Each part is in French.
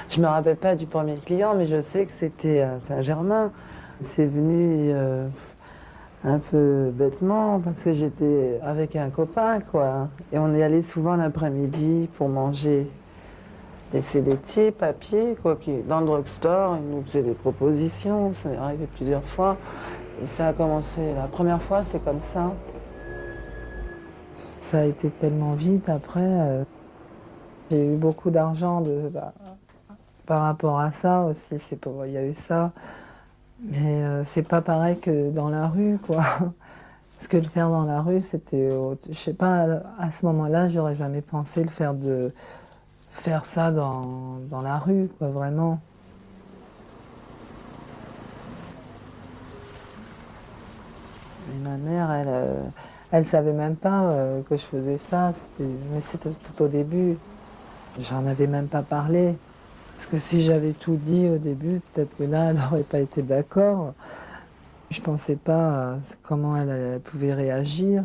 Je me rappelle pas du premier client, mais je sais que c'était à Saint-Germain. C'est venu un peu bêtement parce que j'étais avec un copain, quoi. Et on y allait souvent l'après-midi pour manger. Et c'est des petits papiers, quoi, qui, dans le drugstore, ils nous faisaient des propositions. Ça est arrivé plusieurs fois. Et ça a commencé, la première fois, c'est comme ça. Ça a été tellement vite après. J'ai eu beaucoup d'argent par rapport à ça aussi. Il y a eu ça. Mais c'est pas pareil que dans la rue, quoi. Parce que le faire dans la rue, c'était, je sais pas, à ce moment-là, j'aurais jamais pensé faire ça dans la rue, quoi, vraiment. Et ma mère, elle savait même pas que je faisais ça. Mais c'était tout au début. J'en avais même pas parlé. Parce que si j'avais tout dit au début, peut-être que là, elle n'aurait pas été d'accord. Je pensais pas à comment elle pouvait réagir.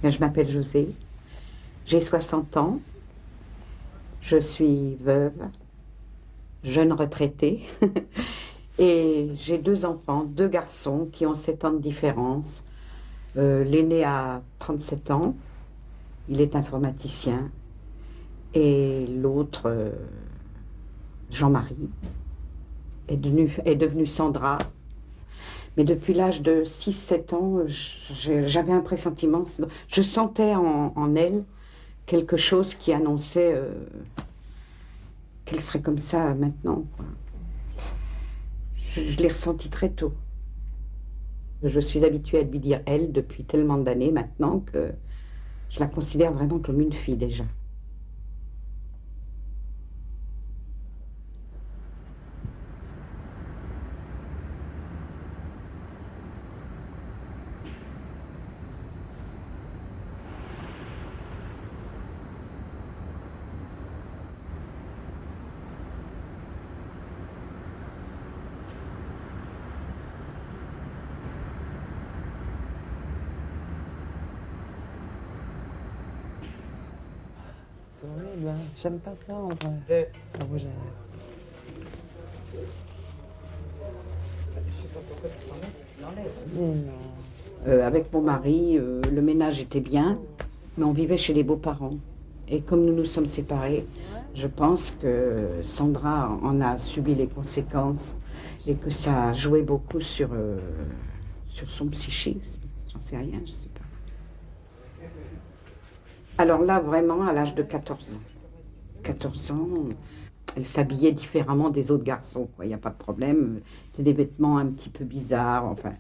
Je m'appelle José, j'ai 60 ans, je suis veuve, jeune retraitée, et j'ai 2 enfants, 2 garçons qui ont 7 ans de différence. L'aîné a 37 ans, il est informaticien, et l'autre, Jean-Marie, est devenu Sandra. Mais depuis l'âge de 6 7 ans, j'avais un pressentiment, je sentais en elle quelque chose qui annonçait qu'elle serait comme ça maintenant, quoi. Je l'ai ressenti très tôt. Je suis habituée à lui dire elle depuis tellement d'années maintenant que je la considère vraiment comme une fille déjà. C'est horrible, hein. J'aime pas ça en vrai. Le rouge à lèvres. Mais non. Avec mon mari, le ménage était bien, mais on vivait chez les beaux-parents. Et comme nous nous sommes séparés, je pense que Sandra en a subi les conséquences et que ça a joué beaucoup sur son psychisme. J'en sais rien, je sais pas. Alors là, vraiment, à l'âge de 14 ans. 14 ans, elle s'habillait différemment des autres garçons, quoi. Il n'y a pas de problème. C'était des vêtements un petit peu bizarres, enfin.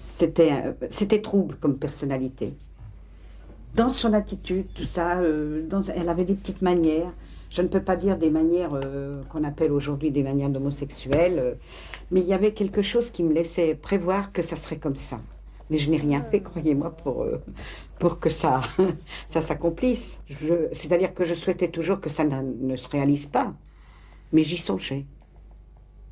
C'était trouble comme personnalité. Dans son attitude, tout ça, elle avait des petites manières. Je ne peux pas dire des manières qu'on appelle aujourd'hui des manières d'homosexuels, mais il y avait quelque chose qui me laissait prévoir que ça serait comme ça. Mais je n'ai rien fait, croyez-moi, pour que ça, ça s'accomplisse. C'est-à-dire que je souhaitais toujours que ça ne se réalise pas, mais j'y songeais.